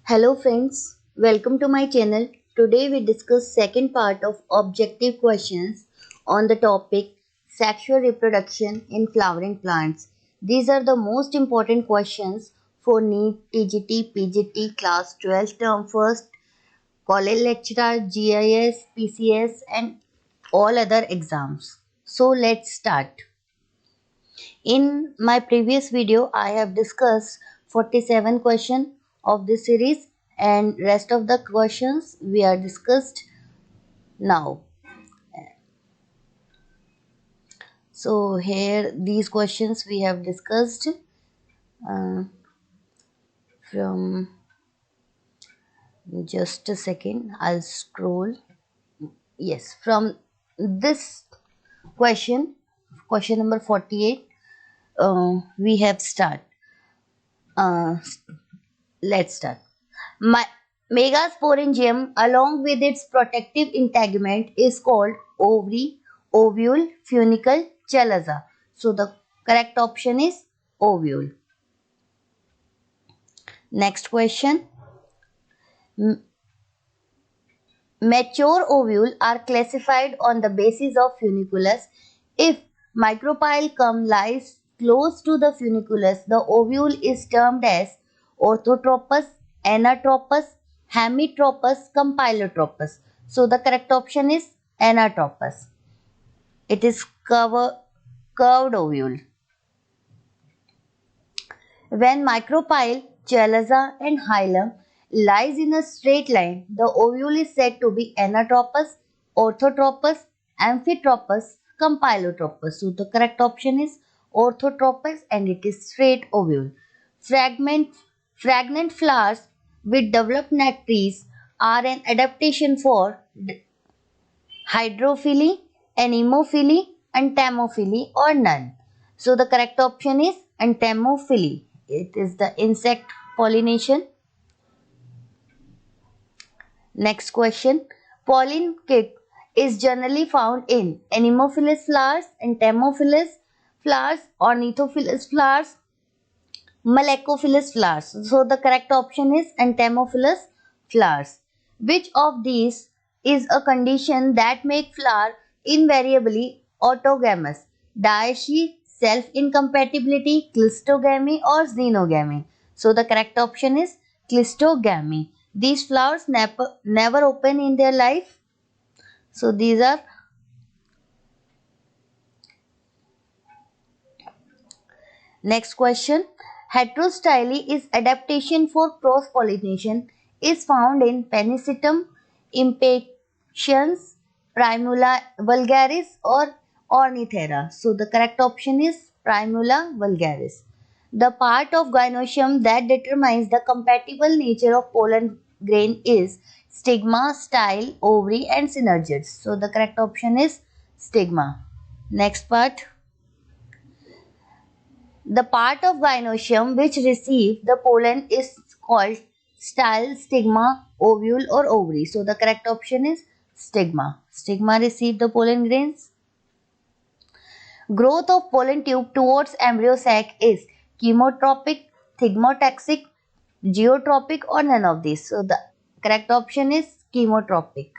Hello friends, welcome to my channel. Today we discuss second part of objective questions on the topic sexual reproduction in flowering plants. These are the most important questions for NEET, TGT, PGT, class 12 term first, college lecturer, GIS, PCS and all other exams. So let's start. In my previous video, I have discussed 47 questions of this series and rest of the questions we are discussed now. So here these questions we have discussed uh, from just a second. I'll scroll. Yes, from this question number 48, we have start. Uh, let's start. My megasporangium, along with its protective integument, is called ovary, ovule, funicle, chalaza. So the correct option is ovule. Next question. Mature ovules are classified on the basis of funiculus. If micropyle lies close to the funiculus, the ovule is termed as orthotropous, anatropous, hemitropous, compylotropous. So the correct option is anatropous. It is curved ovule. When micropyle, chalaza and hilum lies in a straight line, the ovule is said to be anatropous, orthotropous, amphitropous, compylotropous. So the correct option is orthotropous and it is straight ovule. Fragrant flowers with developed nectaries are an adaptation for hydrophily, anemophily, entomophily or none. So the correct option is entomophily. It is the insect pollination. Next question. Pollen kit is generally found in anemophilous flowers, entomophilous flowers, ornithophilous flowers, malacophilous flowers. So the correct option is entomophilous flowers. Which of these is a condition that make flower invariably autogamous? Dioecious, self-incompatibility, cleistogamy or xenogamy? So the correct option is cleistogamy. These flowers never open in their life. So these are next question. Heterostyle is adaptation for cross-pollination is found in Penicetum, impatiens, Primula vulgaris or Ornithera. So the correct option is Primula vulgaris. The part of gynoecium that determines the compatible nature of pollen grain is stigma, style, ovary and synergids. So the correct option is stigma. Next part. The part of gynoecium which receives the pollen is called style, stigma, ovule or ovary. So the correct option is stigma. Stigma receive the pollen grains. Growth of pollen tube towards embryo sac is chemotropic, thigmotaxic, geotropic or none of these. So the correct option is chemotropic.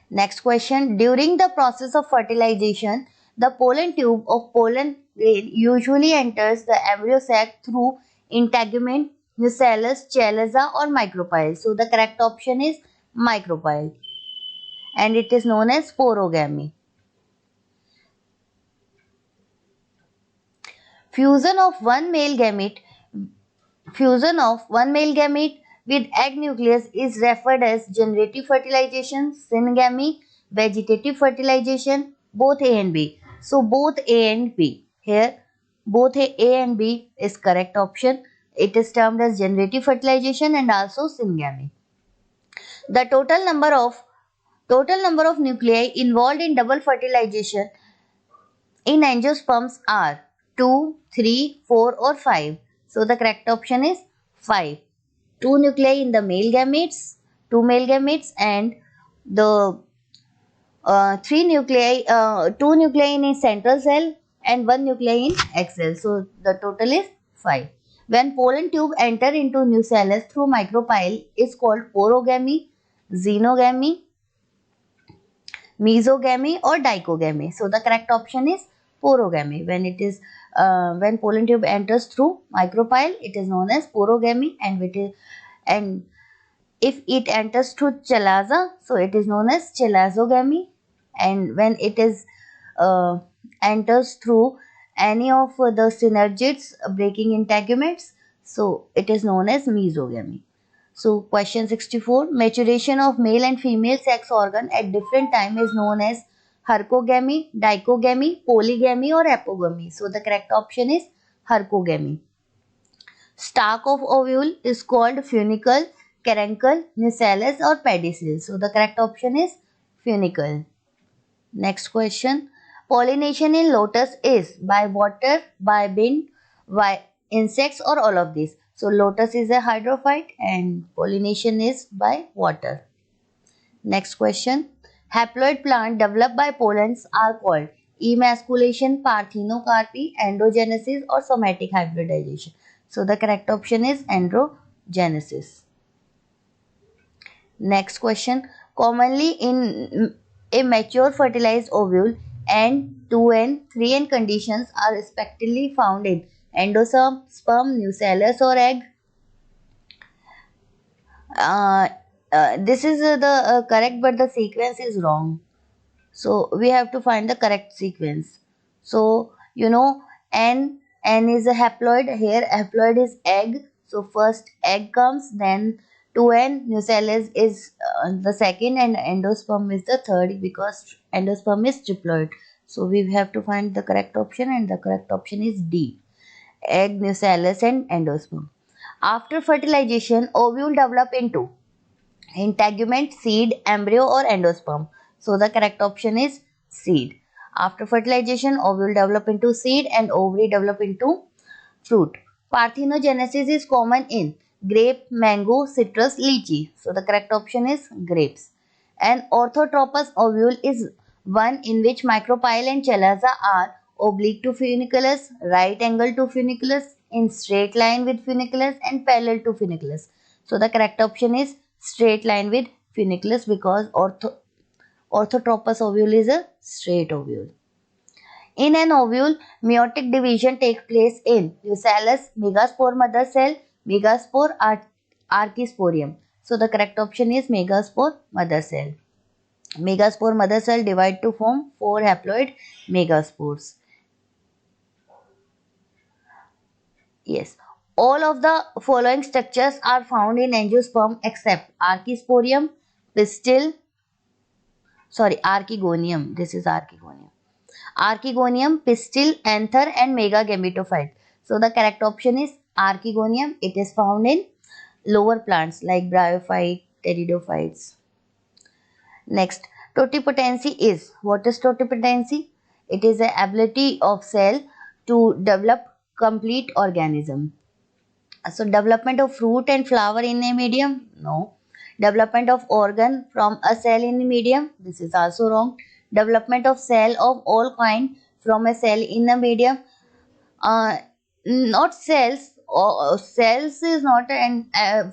Next question. During the process of fertilization, the pollen tube of pollen grain usually enters the embryo sac through integument, nucellus, chalaza or micropyle. So the correct option is micropyle and it is known as sporogamy. Fusion of one male gamete with egg nucleus is referred as generative fertilization, syngamy, vegetative fertilization, both A and B. So both A and B. Here both A and B is correct option. It is termed as generative fertilization and also syngamy. The total number of nuclei involved in double fertilization in angiosperms are 2, 3, 4 or 5. So the correct option is 5. 2 nuclei in the male gametes, 2 male gametes and the 2 nuclei in a central cell and 1 nuclei in egg cell. So the total is 5. When pollen tube enter into nucellus through micropyle is called porogamy, xenogamy, mesogamy or dichogamy. So the correct option is porogamy. When pollen tube enters through micropyle, it is known as porogamy, and if it enters through chalaza, so it is known as chalazogamy, and when it is uh, enters through any of the synergids breaking integuments, so it is known as mesogamy. So question 64, maturation of male and female sex organ at different time is known as hercogamy, dichogamy, polygamy or apogamy. So the correct option is hercogamy. Stalk of ovule is called funicle, caruncle, nucellus or pedicel. So the correct option is funicle. Next question. Pollination in lotus is by water, by wind, by insects or all of these. So lotus is a hydrophyte and pollination is by water. Next question. Haploid plant developed by pollens are called emasculation, parthenocarpy, androgenesis or somatic hybridization. So the correct option is androgenesis. Next question. Commonly in a mature fertilized ovule and 2N, 3N conditions are respectively found in endosperm, sperm, nucellus or egg. Uh, this is the correct, but the sequence is wrong. So we have to find the correct sequence. So N is a haploid. Here haploid is egg. So first egg comes, then 2N nucellus is the second, and endosperm is the third because endosperm is triploid. So we have to find the correct option, and the correct option is D. Egg, nucellus, and endosperm. After fertilization, ovule develop into integument, seed, embryo or endosperm. So the correct option is seed. After fertilization, ovule develop into seed and ovary develop into fruit. Parthenogenesis is common in grape, mango, citrus, lychee. So the correct option is grapes. An orthotropous ovule is one in which micropyle and chalaza are oblique to funiculus, right angle to funiculus, in straight line with funiculus and parallel to funiculus. So the correct option is straight line with funiculus because orthotropous ovule is a straight ovule. In an ovule, meiotic division takes place in nucellus, megaspore mother cell, megaspore archisporium. So the correct option is megaspore mother cell. Megaspore mother cell divide to form 4 haploid megaspores. Yes. All of the following structures are found in angiosperm except archisporium, pistil, archegonium. This is archegonium. Archegonium, pistil, anther and megagametophyte. So the correct option is archegonium. It is found in lower plants like bryophyte, pteridophytes. Next, totipotency is, what is totipotency? It is the ability of cell to develop complete organism. So development of fruit and flower in a medium? No. Development of organ from a cell in a medium? This is also wrong. Development of cell of all kind from a cell in a medium? Not cells. Cells is not an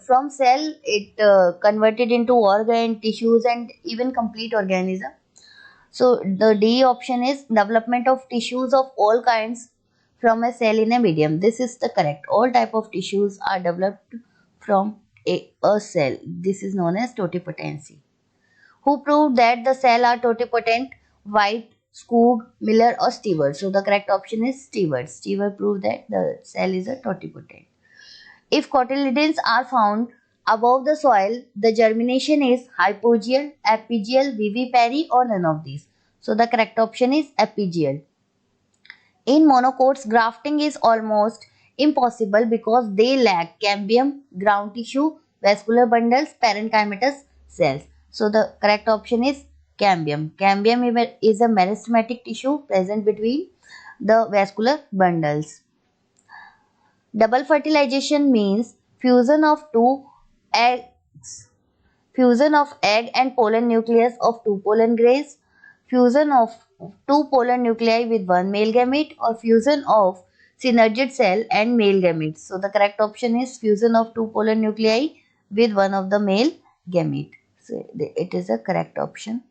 from cell it converted into organ, tissues and even complete organism. So the D option is development of tissues of all kinds from a cell in a medium. This is the correct. All type of tissues are developed from a cell. This is known as totipotency. Who proved that the cell are totipotent? White, Skoog, Miller or Stewart. So the correct option is Stewart. Stewart proved that the cell is a totipotent. If cotyledons are found above the soil, the germination is hypogeal, epigeal, vivipary or none of these. So the correct option is epigeal. In monocots, grafting is almost impossible because they lack cambium, ground tissue, vascular bundles, parenchymatous cells. So the correct option is cambium. Cambium is a meristematic tissue present between the vascular bundles. Double fertilization means fusion of eggs, fusion of egg and pollen nucleus of two pollen grains, fusion of two pollen nuclei with one male gamete, or fusion of synergid cell and male gametes. So the correct option is fusion of two polar nuclei with one of the male gamete. So it is a correct option.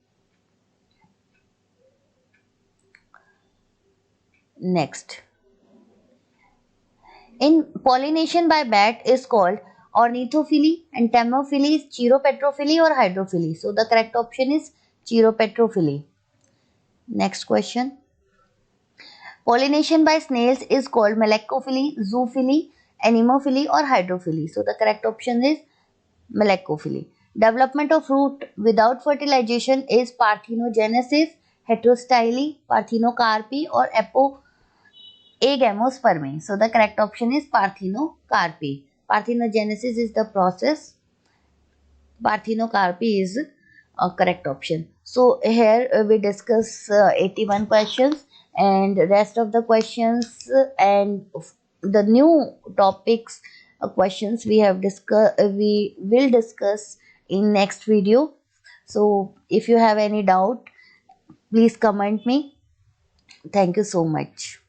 Next, in pollination by bat is called ornithophily, and thermophily is chiropetrophily or hydrophily. So the correct option is chiropetrophily. Next question. Pollination by snails is called melecophily, zoophily, anemophily or hydrophily. So the correct option is melecophily. Development of fruit without fertilization is parthenogenesis, heterostyly, parthenocarpy or agamospermy. So the correct option is parthenocarpy. Parthenogenesis is the process. Parthenocarpy is a correct option. So here we discuss 81 questions, and rest of the questions and the new topics questions we have discussed, we will discuss in next video. So if you have any doubt, please comment me. Thank you so much.